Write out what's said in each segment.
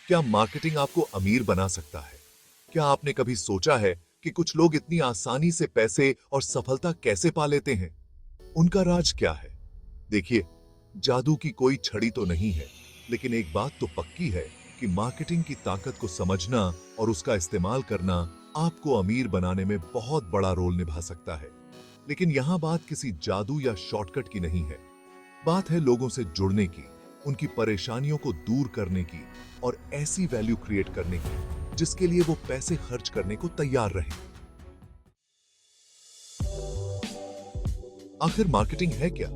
क्या मार्केटिंग आपको अमीर बना सकता है? क्या आपने कभी सोचा है कि कुछ लोग इतनी आसानी से पैसे और सफलता कैसे पा लेते हैं? उनका राज क्या है? देखिए, जादू की कोई छड़ी तो नहीं है, लेकिन एक बात तो पक्की है कि मार्केटिंग की ताकत को समझना और उसका इस्तेमाल करना आपको अमीर बनाने में बहुत बड़ा रोल निभा सकता है। लेकिन यहां बात किसी जादू या शॉर्टकट की नहीं है। बात है लोगों से जुड़ने की, उनकी परेशानियों को दूर करने की और ऐसी वैल्यू क्रिएट करने की जिसके लिए वो पैसे खर्च करने को तैयार रहे। आखिर मार्केटिंग है क्या?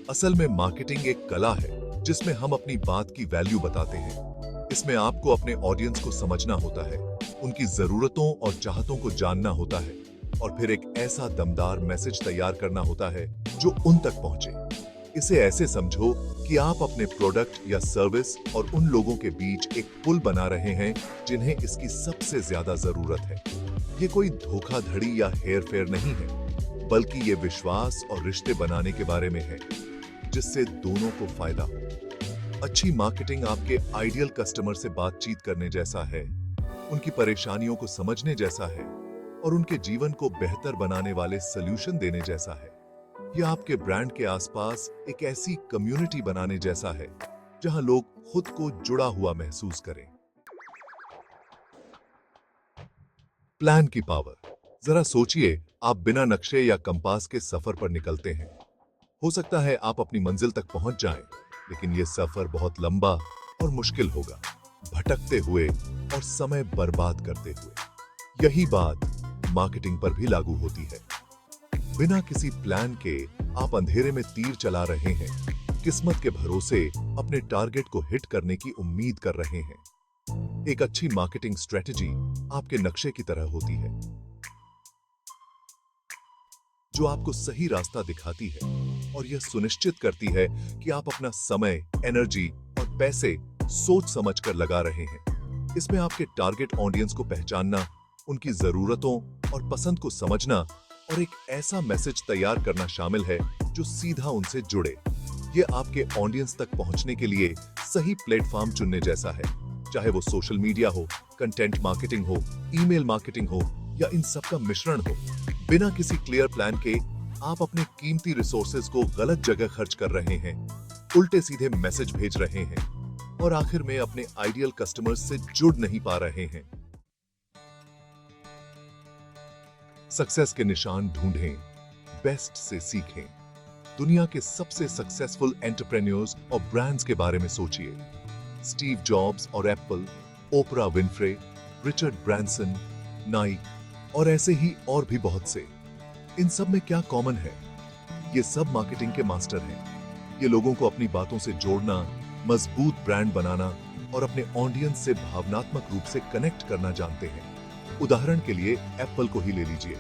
असल में मार्केटिंग एक कला है जिसमें हम अपनी बात की वैल्यू बताते हैं। इसमें आपको अपने ऑडियंस को समझना होता है, उनकी जरूरतों और चाहतों को जानना होता है और फिर एक ऐसा दमदार मैसेज तैयार करना होता है जो उन तक पहुंचे। इसे ऐसे समझो कि आप अपने प्रोडक्ट या सर्विस और उन लोगों के बीच एक पुल बना रहे हैं जिन्हें इसकी सबसे ज्यादा जरूरत है। ये कोई धोखाधड़ी या हेरफेर नहीं है, बल्कि ये विश्वास और रिश्ते बनाने के बारे में है जिससे दोनों को फायदा हो। अच्छी मार्केटिंग आपके आइडियल कस्टमर से बातचीत करने जैसा है, उनकी परेशानियों को समझने जैसा है और उनके जीवन को बेहतर बनाने वाले सॉल्यूशन देने जैसा है। यह आपके ब्रांड के आसपास एक ऐसी कम्युनिटी बनाने जैसा है जहां लोग खुद को जुड़ा हुआ महसूस करें। प्लान की पावर। जरा सोचिए, आप बिना नक्शे या कंपास के सफर पर निकलते हैं। हो सकता है आप अपनी मंजिल तक पहुंच जाएं, लेकिन यह सफर बहुत लंबा और मुश्किल होगा, भटकते हुए और समय बर्बाद करते हुए। यही बात मार्केटिंग पर भी लागू होती है। बिना किसी प्लान के आप अंधेरे में तीर चला रहे हैं, किस्मत के भरोसे अपने टारगेट को हिट करने की उम्मीद कर रहे हैं। एक अच्छी मार्केटिंग स्ट्रेटजी आपके नक्शे की तरह होती है जो आपको सही रास्ता दिखाती है और यह सुनिश्चित करती है कि आप अपना समय, एनर्जी और पैसे सोच समझकर लगा रहे हैं। इसमें आपके टारगेट ऑडियंस को पहचानना, उनकी जरूरतों और पसंद को समझना और एक ऐसा मैसेज तैयार करना शामिल है जो सीधा उनसे जुड़े। यह आपके ऑडियंस तक पहुंचने के लिए सही प्लेटफॉर्म चुनने जैसा है, चाहे वो सोशल मीडिया हो, कंटेंट मार्केटिंग हो, ईमेल मार्केटिंग हो या इन सब का मिश्रण हो। बिना किसी क्लियर प्लान के आप अपने कीमती रिसोर्सेज को गलत जगह खर्च कर रहे हैं, उल्टे सीधे मैसेज भेज रहे हैं और आखिर में अपने आइडियल कस्टमर्स से जुड़ नहीं पा रहे हैं। सक्सेस के निशान ढूंढें, बेस्ट से सीखें। दुनिया के सबसे सक्सेसफुल एंटरप्रेन्योर्स और ब्रांड्स के बारे में सोचिए। स्टीव जॉब्स और Apple, Oprah Winfrey, Richard Branson, Naik और ऐसे ही और भी बहुत से। इन सब में क्या कॉमन है? ये सब मार्केटिंग के मास्टर हैं। ये लोगों को अपनी बातों से जोड़ना, मजबूत ब्रांड बनाना और अपने ऑडियंस से भावनात्मक रूप से कनेक्ट करना जानते हैं। उदाहरण के लिए एप्पल को ही ले लीजिए।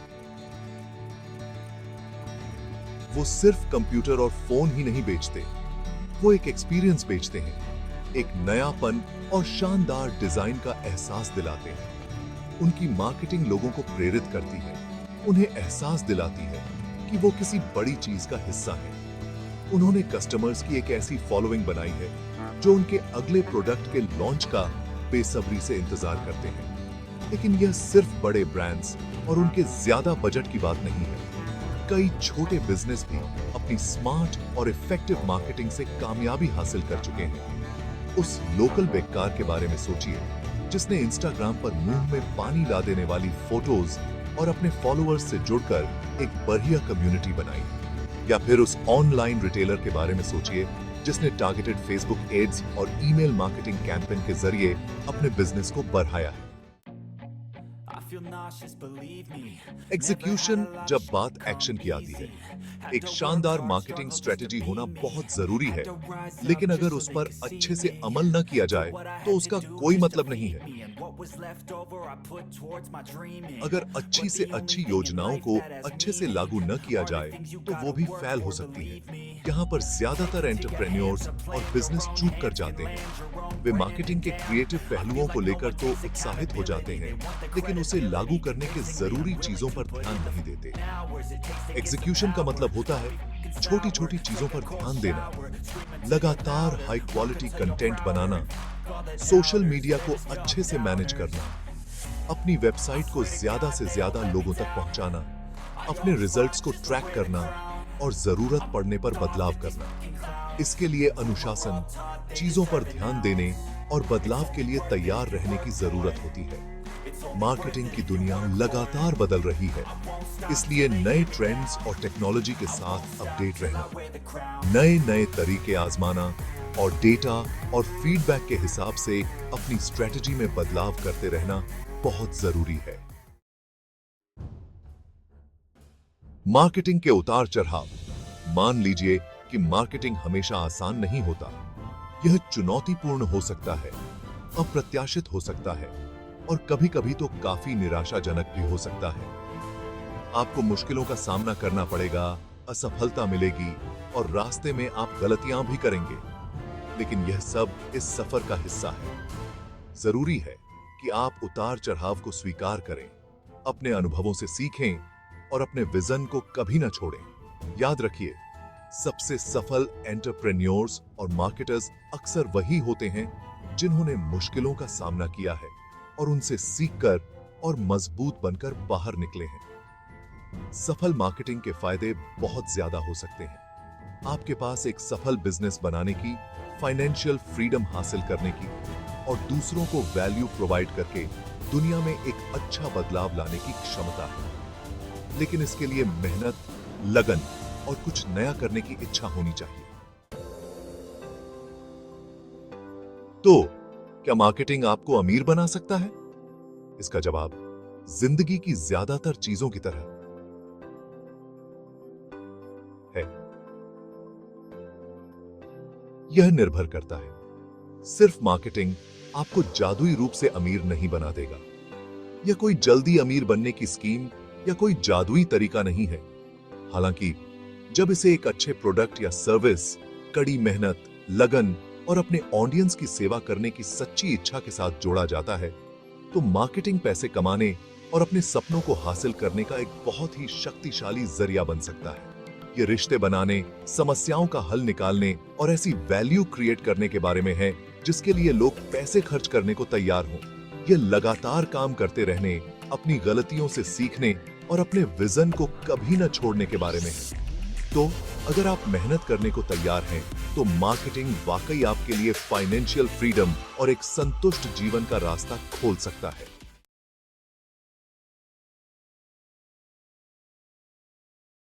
वो सिर्फ कंप्यूटर और फोन ही नहीं बेचते, वो एक एक्सपीरियंस बेचते हैं। एक नयापन और शानदार डिजाइन का एहसास दिलाते हैं। उनकी मार्केटिंग लोगों को प्रेरित करती है, उन्हें एहसास दिलाती है कि वो किसी बड़ी चीज का हिस्सा है। उन्होंने कस्टमर्स की एक ऐसी फॉलोइंग बनाई है जो उनके अगले प्रोडक्ट के लॉन्च का बेसब्री से इंतजार करते हैं। लेकिन यह सिर्फ बड़े ब्रांड्स और उनके ज्यादा बजट की बात नहीं है। कई छोटे बिजनेस भी अपनी स्मार्ट और इफेक्टिव मार्केटिंग से कामयाबी हासिल कर चुके हैं। उस लोकल बेकार के बारे में सोचिए जिसने इंस्टाग्राम पर मुंह में पानी ला देने वाली फोटोज और अपने फॉलोअर्स से जुड़कर एक बढ़िया कम्युनिटी बनाई। या फिर उस ऑनलाइन रिटेलर के बारे में सोचिए जिसने टारगेटेड फेसबुक एड्स और ईमेल मार्केटिंग कैंपेन के जरिए अपने बिजनेस को बढ़ाया है। एग्जीक्यूशन जब बात एक्शन की आती है, एक शानदार मार्केटिंग स्ट्रेटजी होना बहुत जरूरी है, लेकिन अगर उस पर अच्छे से अमल न किया जाए तो उसका कोई मतलब नहीं है। अगर अच्छी से अच्छी योजनाओं को अच्छे से लागू न किया जाए तो वो भी फेल हो सकती है। यहाँ पर ज्यादातर एंटरप्रेन्योर्स और बिजनेस चूक कर जाते हैं। वे मार्केटिंग के क्रिएटिव पहलुओं को लेकर तो उत्साहित हो जाते हैं, लेकिन उसे लागू करने के जरूरी चीजों पर ध्यान नहीं देते। एग्जीक्यूशन का मतलब होता है छोटी छोटी चीजों पर ध्यान देना, लगातार हाई क्वालिटी कंटेंट बनाना सोशल मीडिया को अच्छे से मैनेज करना, अपनी वेबसाइट को ज्यादा से ज्यादा लोगों तक पहुंचाना, अपने रिजल्ट्स को ट्रैक करना और जरूरत पड़ने पर बदलाव करना। इसके लिए अनुशासन, चीजों पर ध्यान देने और बदलाव के लिए तैयार रहने की जरूरत होती है। मार्केटिंग की दुनिया लगातार बदल रही है, इसलिए नए ट्रेंड्स और टेक्नोलॉजी के साथ अपडेट रहना, नए तरीके आजमाना और डेटा और फीडबैक के हिसाब से अपनी स्ट्रेटजी में बदलाव करते रहना बहुत जरूरी है। मार्केटिंग के उतार चढ़ाव। मान लीजिए कि मार्केटिंग हमेशा आसान नहीं होता। यह चुनौतीपूर्ण हो सकता है, अप्रत्याशित हो सकता है और कभी-कभी तो काफी निराशाजनक भी हो सकता है। आपको मुश्किलों का सामना करना पड़ेगा, असफलता मिलेगी और रास्ते में आप गलतियां भी करेंगे। लेकिन यह सब इस सफर का हिस्सा है। जरूरी है कि आप उतार चढ़ाव को स्वीकार करें, अपने अनुभवों से सीखें और अपने विजन को कभी ना छोड़ें। याद रखिए, सबसे सफल एंटरप्रेन्योर्स और मार्केटर्स अक्सर वही होते हैं जिन्होंने मुश्किलों का सामना किया है और उनसे सीखकर और मजबूत बनकर बाहर निकले हैं। सफल मार्केटिंग के फायदे बहुत ज्यादा हो सकते हैं। आपके पास एक सफल बिजनेस बनाने की, फाइनेंशियल फ्रीडम हासिल करने की और दूसरों को वैल्यू प्रोवाइड करके दुनिया में एक अच्छा बदलाव लाने की क्षमता है। लेकिन इसके लिए मेहनत, लगन और कुछ नया करने की इच्छा होनी चाहिए। तो क्या मार्केटिंग आपको अमीर बना सकता है? इसका जवाब जिंदगी की ज्यादातर चीजों की तरह है। यह निर्भर करता है। सिर्फ मार्केटिंग आपको जादुई रूप से अमीर नहीं बना देगा। यह कोई जल्दी अमीर बनने की स्कीम या कोई जादुई तरीका नहीं है। हालांकि जब इसे एक अच्छे प्रोडक्ट या सर्विस, कड़ी मेहनत, लगन और अपने ऑडियंस की सेवा करने की सच्ची इच्छा के साथ जोड़ा जाता है, तो मार्केटिंग पैसे कमाने और अपने सपनों को हासिल करने का एक बहुत ही शक्तिशाली जरिया बन सकता है। ये रिश्ते बनाने, समस्याओं का हल निकालने और ऐसी वैल्यू क्रिएट करने के बारे में है जिसके लिए लोग पैसे खर्च करने को तैयार हों। ये लगातार काम करते रहने, अपनी गलतियों से सीखने और अपने विजन को कभी न छोड़ने के बारे में है। तो अगर आप मेहनत करने को तैयार हैं, तो मार्केटिंग वाकई आपके लिए फाइनेंशियल फ्रीडम और एक संतुष्ट जीवन का रास्ता खोल सकता है।